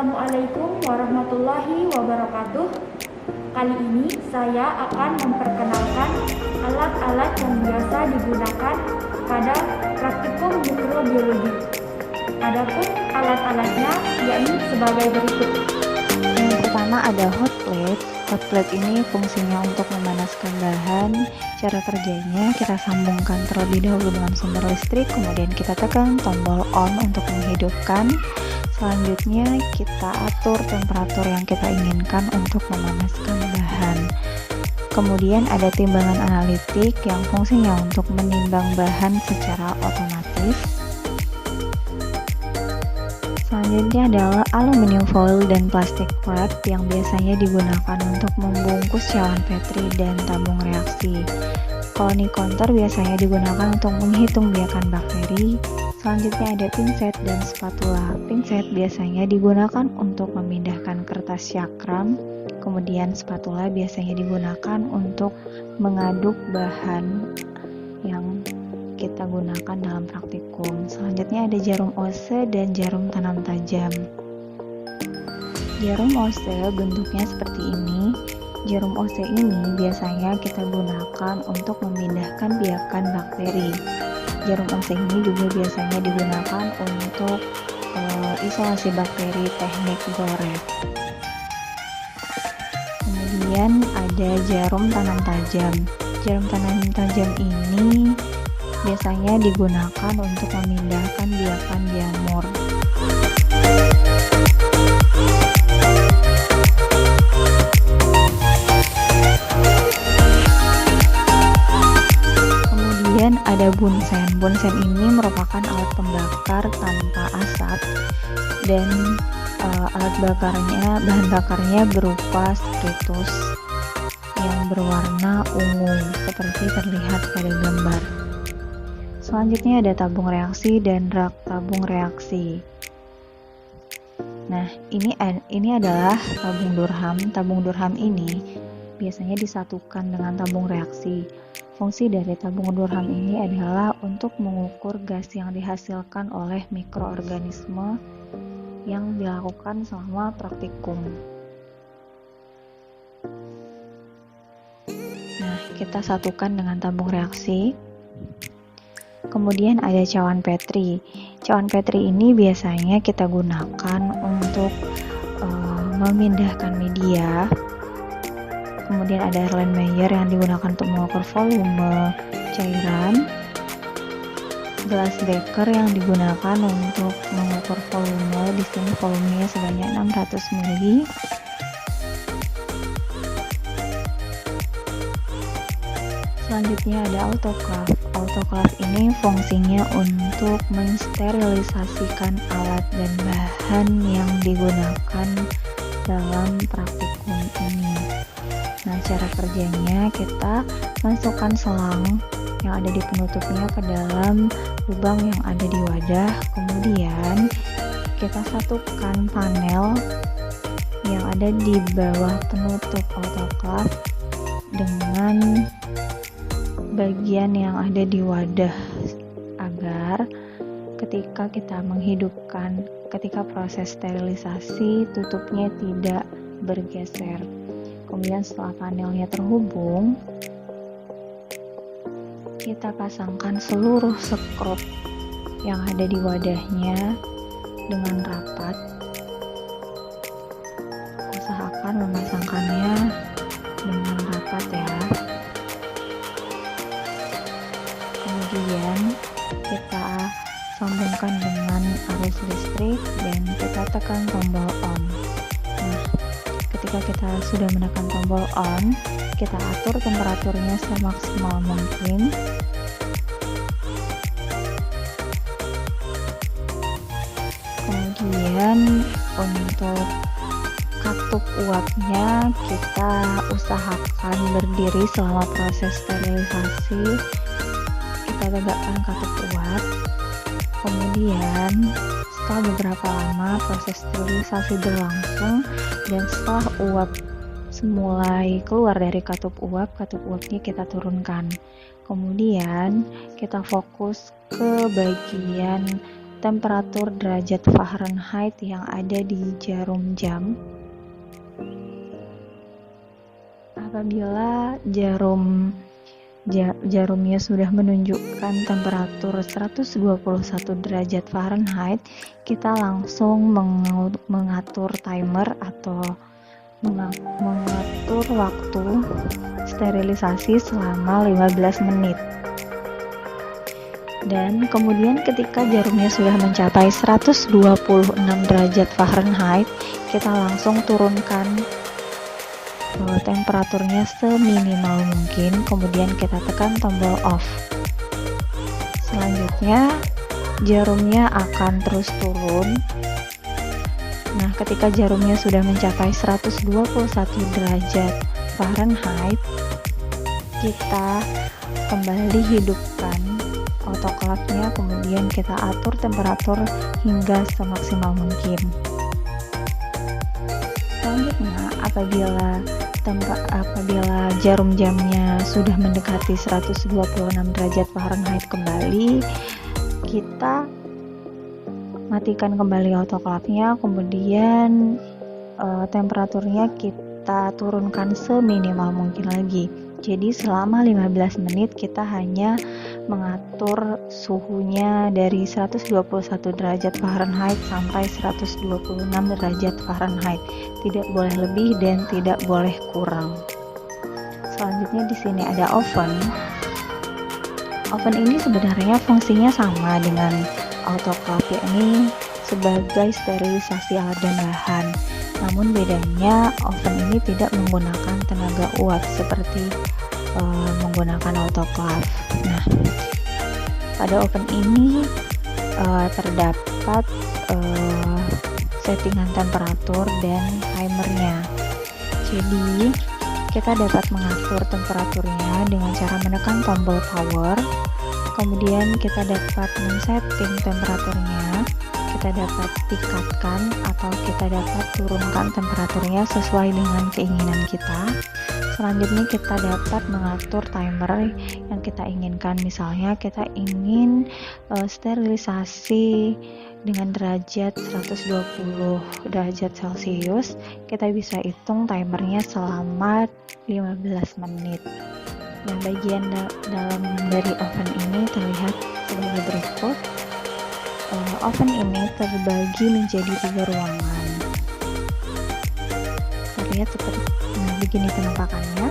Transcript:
Assalamualaikum warahmatullahi wabarakatuh. Kali ini saya akan memperkenalkan alat-alat yang biasa digunakan pada praktikum mikrobiologi. Adapun alat-alatnya yakni sebagai berikut. Yang pertama ada hot plate. Hot plate ini fungsinya untuk memanaskan bahan. Cara kerjanya kita sambungkan terlebih dahulu dengan sumber listrik, kemudian kita tekan tombol on untuk menghidupkan. Selanjutnya kita atur temperatur yang kita inginkan untuk memanaskan bahan. Kemudian ada timbangan analitik yang fungsinya untuk menimbang bahan secara otomatis. Selanjutnya adalah aluminium foil dan plastik wrap yang biasanya digunakan untuk membungkus cawan Petri dan tabung reaksi. Koloni counter biasanya digunakan untuk menghitung biakan bakteri. Selanjutnya ada pinset dan spatula. Pinset biasanya digunakan untuk memindahkan kertas cakram, kemudian spatula biasanya digunakan untuk mengaduk bahan yang kita gunakan dalam praktikum. Selanjutnya ada jarum ose dan jarum tanam tajam. Jarum ose bentuknya seperti ini. Jarum ose ini biasanya kita gunakan untuk memindahkan biakan bakteri. Jarum ose ini juga biasanya digunakan untuk isolasi bakteri teknik Goret. Kemudian ada jarum tanam tajam. Jarum tanam tajam ini biasanya digunakan untuk memindahkan biakan jamur. Kemudian ada bunsen. Bunsen ini merupakan alat pembakar tanpa asap dan bahan bakarnya berupa spiritus yang berwarna ungu seperti terlihat pada gambar. Selanjutnya ada tabung reaksi dan rak tabung reaksi. Nah, ini adalah tabung Durham. Tabung Durham ini biasanya disatukan dengan tabung reaksi. Fungsi dari tabung Durham ini adalah untuk mengukur gas yang dihasilkan oleh mikroorganisme yang dilakukan selama praktikum. Nah, kita satukan dengan tabung reaksi. Kemudian ada cawan Petri. Cawan Petri ini biasanya kita gunakan untuk memindahkan media. Kemudian ada Erlenmeyer yang digunakan untuk mengukur volume cairan. Gelas Becker yang digunakan untuk mengukur volume. Di sini volumenya sebanyak 600 ml. Selanjutnya ada autoclave. Autoclave ini fungsinya untuk mensterilisasikan alat dan bahan yang digunakan dalam praktikum ini. Nah, cara kerjanya kita masukkan selang yang ada di penutupnya ke dalam lubang yang ada di wadah. Kemudian kita satukan panel yang ada di bawah penutup autoclave dengan bagian yang ada di wadah agar ketika kita menghidupkan, ketika proses sterilisasi, tutupnya tidak bergeser. Kemudian setelah panelnya terhubung, kita pasangkan seluruh skrup yang ada di wadahnya dengan rapat. Usahakan memasangkannya dengan rapat ya. Kemudian kita sambungkan dengan arus listrik dan kita tekan tombol on. Nah, ketika kita sudah menekan tombol on, kita atur temperaturnya semaksimal mungkin. Kemudian untuk katup uapnya kita usahakan berdiri selama proses sterilisasi. Kita tegakkan katup uap. Kemudian setelah beberapa lama proses sterilisasi berlangsung dan setelah uap mulai keluar dari katup uapnya kita turunkan. Kemudian kita fokus ke bagian temperatur derajat Fahrenheit yang ada di jarum jam. Apabila jarumnya sudah menunjukkan temperatur 121 derajat Fahrenheit, kita langsung mengatur timer atau mengatur waktu sterilisasi selama 15 menit. Dan kemudian ketika jarumnya sudah mencapai 126 derajat Fahrenheit, kita langsung turunkan temperaturnya seminimal mungkin, kemudian kita tekan tombol off. Selanjutnya jarumnya akan terus turun. Nah, ketika jarumnya sudah mencapai 121 derajat Fahrenheit, kita kembali hidupkan autoclave-nya, kemudian kita atur temperatur hingga semaksimal mungkin. Selanjutnya, apabila jarum jamnya sudah mendekati 126 derajat Fahrenheit kembali, kita matikan kembali autoclave-nya, kemudian temperaturnya kita turunkan seminimal mungkin lagi. Jadi selama 15 menit kita hanya mengatur suhunya dari 121 derajat Fahrenheit sampai 126 derajat Fahrenheit. Tidak boleh lebih dan tidak boleh kurang. Selanjutnya di sini ada oven. Oven ini sebenarnya fungsinya sama dengan autoclave, ini sebagai sterilisasi alat dan bahan. Namun bedanya oven ini tidak menggunakan tenaga uap seperti menggunakan autoclave. Nah, pada oven ini terdapat settingan temperatur dan timernya. Jadi kita dapat mengatur temperaturnya dengan cara menekan tombol power. Kemudian kita dapat men-setting temperaturnya, kita dapat tingkatkan atau kita dapat turunkan temperaturnya sesuai dengan keinginan kita. Selanjutnya kita dapat mengatur timer yang kita inginkan. Misalnya kita ingin sterilisasi dengan derajat 120 derajat Celcius, kita bisa hitung timernya selama 15 menit. Dan bagian dalam dari oven ini terlihat sebagai berikut. Oven ini terbagi menjadi 3 ruangan. Terlihat seperti begini penampakannya.